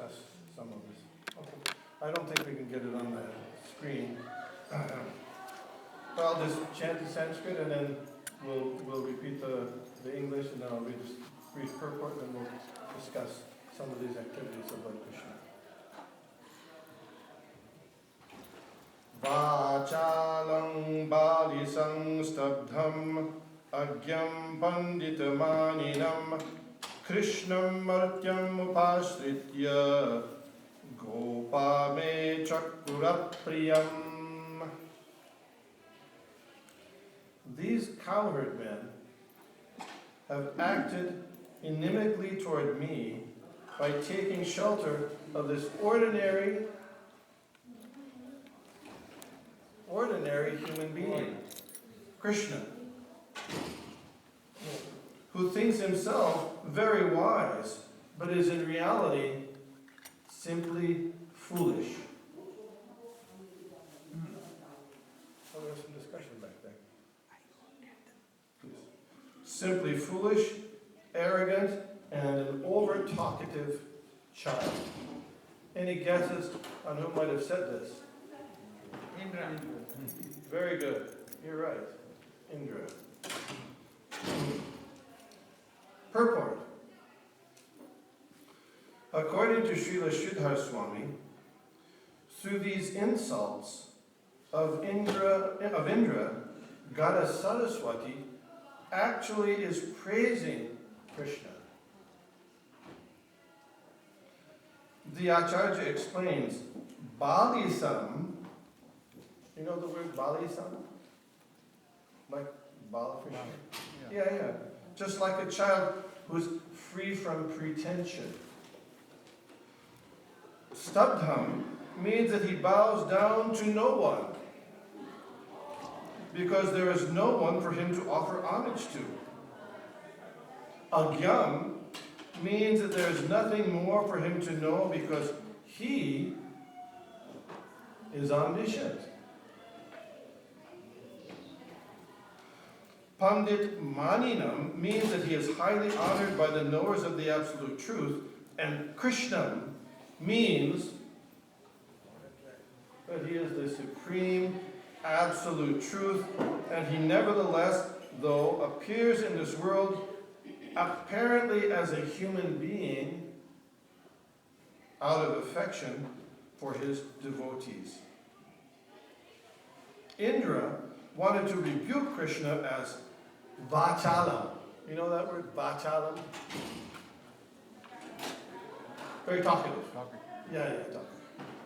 discuss some of this. Okay. I don't think we can get it on the screen. But I'll just chant the Sanskrit and then we'll repeat the English, and then I'll read brief purport, and then we'll discuss some of these activities of Lord Krishna. Vachalam balisang stabdham agyam panditamaninam Krishnam martyam upashritya gopame chakurapriyam. These cowherd men have acted inimically toward me by taking shelter of this ordinary human being, Krishna, who thinks himself very wise, but is in reality simply foolish. Oh, there's some discussion back there. Simply foolish, arrogant, and an over-talkative child. Any guesses on who might have said this? Indra. Very good. You're right. Indra. Purport. According to Srila Sridhar Swami, through these insults of Indra, Goddess Saraswati actually is praising Krishna. The Acharya explains, Balisam, you know the word Balisam? Like Bala Krishna? Yeah. Just like a child who's free from pretension. Stabdham means that he bows down to no one, because there is no one for him to offer homage to. Agyam means that there is nothing more for him to know, because he is omniscient. Pandit Maninam means that he is highly honored by the knowers of the absolute truth, and Krishnam means that he is the supreme absolute truth, and he nevertheless, though, appears in this world apparently as a human being out of affection for his devotees. Indra wanted to rebuke Krishna as Vachalam. You know that word, Vachalam? Very talkative. Yeah, talkative.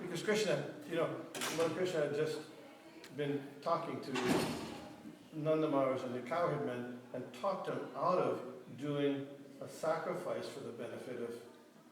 Because Krishna, Lord Krishna had just been talking to Nandamars and the cowherd men and talked them out of doing a sacrifice for the benefit of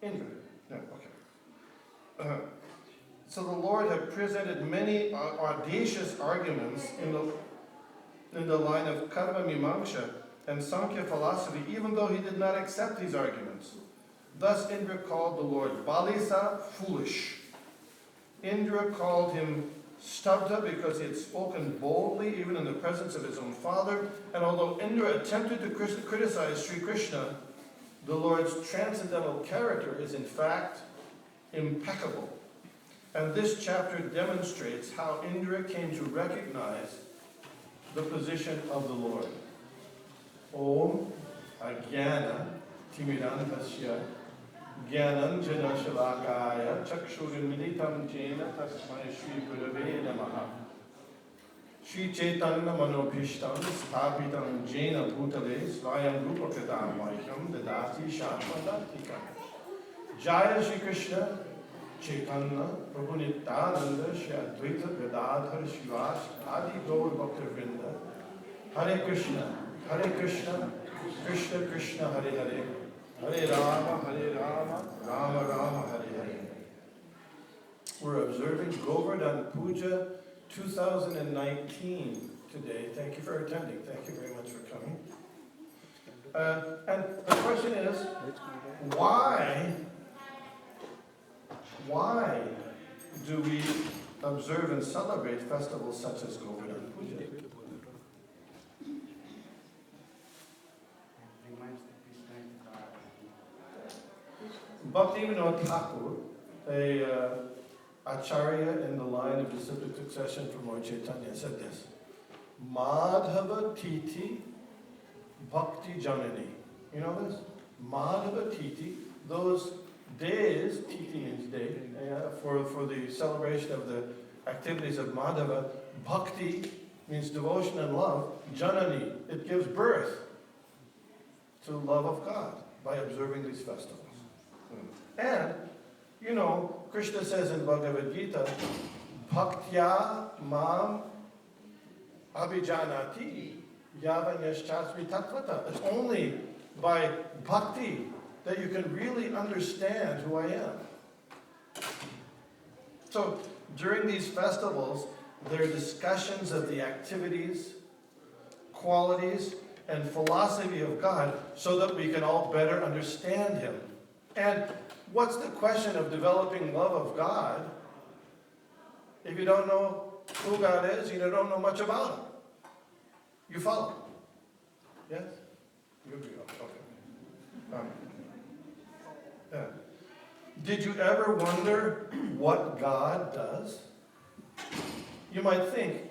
Indra. No, okay. So the Lord had presented many audacious arguments in the line of Karma Mimamsha and Sankhya philosophy, even though he did not accept these arguments. Thus Indra called the Lord Balisa, foolish. Indra called him Stabda because he had spoken boldly even in the presence of his own father, and although Indra attempted to criticize Sri Krishna, the Lord's transcendental character is in fact impeccable. And this chapter demonstrates how Indra came to recognize the position of the Lord. Om Ajnana Timirantasya Jnananjana Shalakaya Chakshurimilitam Jena Tasmai Shri Gurave Namaha Shri Chaitanya Manobhishtam Sthapitam Jena Bhutale Svayam Rupa Kadamahyam Dadati Shatmadatika Jaya Shri Krishna Chaitanya Prabhu Nityananda Shri Advaita Gadadhar Shivas Adi Gaur Bhakta Vrinda Hare Krishna Krishna Krishna Hare Hare Hare Rama, Rama Rama, Hare Hare. We're observing Govardhan Puja 2019 today. Thank you for attending. Thank you very much for coming. And the question is, why do we observe and celebrate festivals such as Govardhan Puja? Bhaktivinoda Thakur a acharya in the line of disciplic succession from Lord Chaitanya said this: Madhava Titi Bhakti Janani. You know this? Madhava Titi, those days, Titi means day, for the celebration of the activities of Madhava. Bhakti means devotion and love. Janani, it gives birth to love of God by observing these festivals. And, you know, Krishna says in Bhagavad Gita, Bhaktya mam abhijanati yavanyaschasmi tattvata. It's only by bhakti that you can really understand who I am. So, during these festivals, there are discussions of the activities, qualities, and philosophy of God so that we can all better understand Him. And what's the question of developing love of God if you don't know who God is, you don't know much about Him? You follow? Yes? You agree? Okay. Yeah. Did you ever wonder what God does? You might think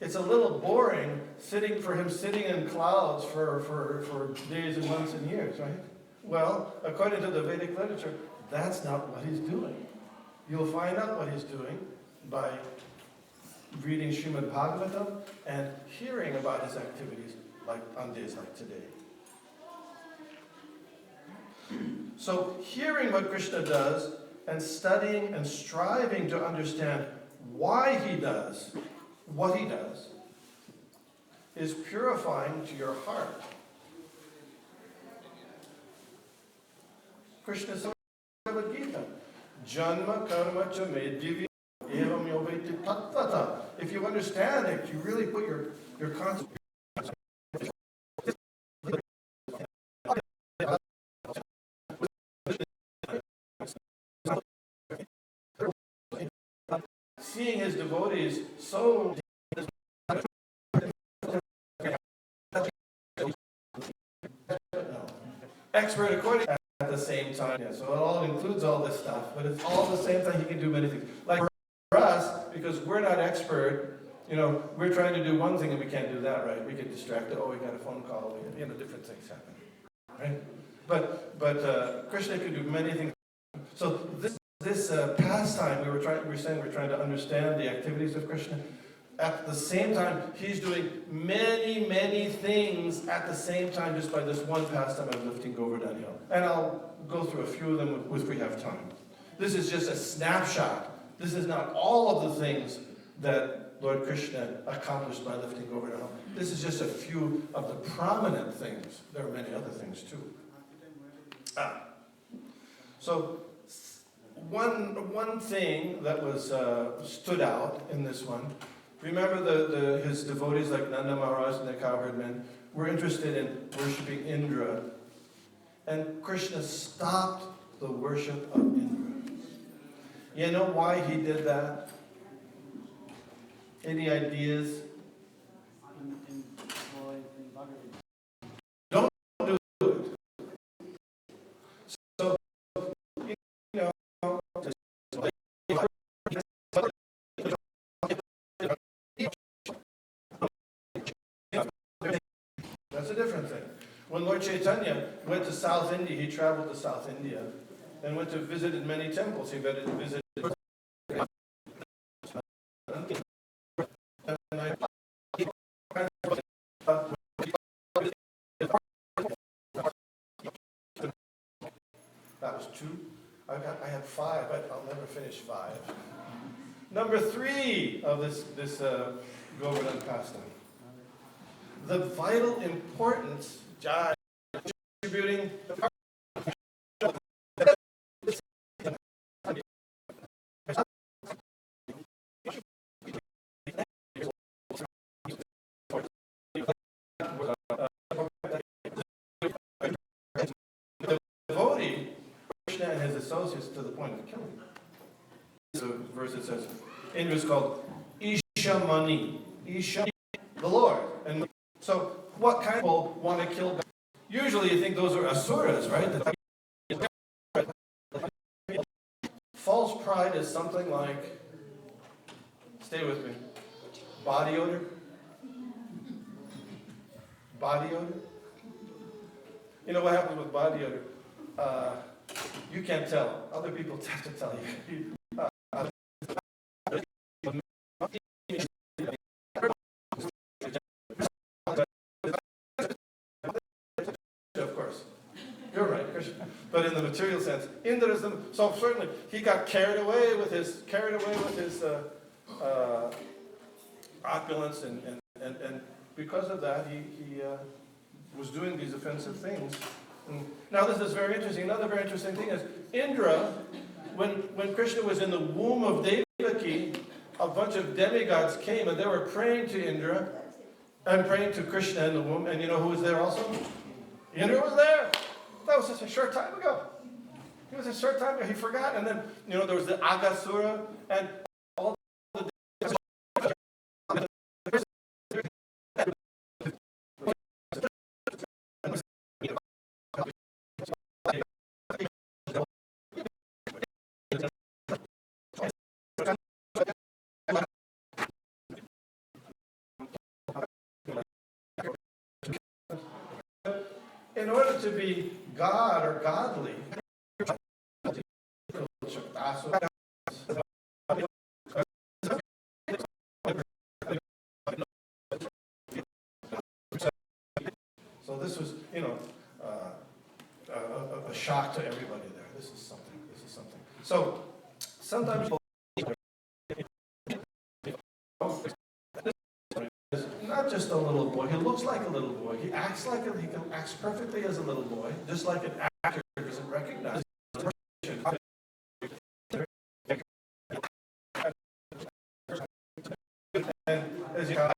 it's a little boring sitting in clouds for days and months and years, right? Well, according to the Vedic literature, that's not what He's doing. You'll find out what He's doing by reading Srimad Bhagavatam and hearing about His activities like on days like today. So hearing what Krishna does and studying and striving to understand why He does what He does is purifying to your heart. Krishna says in Bhagavad Gita, Janma karma cha me divya evam yoveti tattvata. If you understand it, you really put your concentration. Seeing His devotees so expert according at the same time. Yeah, so it all includes all this stuff, but it's all the same time He can do many things. Like for us, because we're not expert, we're trying to do one thing and we can't do that, right? We get distracted. Oh, we got a phone call. Different things happen, right? But Krishna could do many things. So this pastime, we're trying to understand the activities of Krishna. At the same time, He's doing many, many things at the same time just by this one pastime of lifting Govardhan Hill. And I'll go through a few of them if we have time. This is just a snapshot. This is not all of the things that Lord Krishna accomplished by lifting Govardhan Hill. This is just a few of the prominent things. There are many other things too. So one thing that was stood out in this one. Remember his devotees like Nanda Maharaj and the cowherd men were interested in worshiping Indra. And Krishna stopped the worship of Indra. You know why He did that? Any ideas? Don't do it. So, that's a different thing. When Lord Chaitanya went to South India, he traveled to South India and went to visited many temples. He visited that was 2. I had 5, but I'll never finish 5. Number 3 of this Govardhan pastime. The vital importance distributing the devotee, Krishna and his associates to the point of killing. The verse it says, Indra is called Isha Mani. Isha, the Lord. And so, what kind of people want to kill God? Usually you think those are asuras, right? false pride is something like, stay with me, body odor. Body odor. You know what happens with body odor? You can't tell. Other people have to tell you. Of course. You're right, Krishna. But in the material sense, Indraism. So certainly, he got carried away with his opulence, and because of that, he was doing these offensive things. And now, this is very interesting. Another very interesting thing is Indra, when Krishna was in the womb of Devaki, a bunch of demigods came and they were praying to Indra and praying to Krishna in the womb. And you know who was there also? Indra was there. That was just a short time ago. It was a short time ago. He forgot. And then, there was the Agasura and all the... In order to be God or godly, so this was, a shock to everybody there. This is something. So sometimes not just a little boy. He looks like a little boy. He acts acts perfectly as a little boy, just like an actor doesn't recognize. And as you know,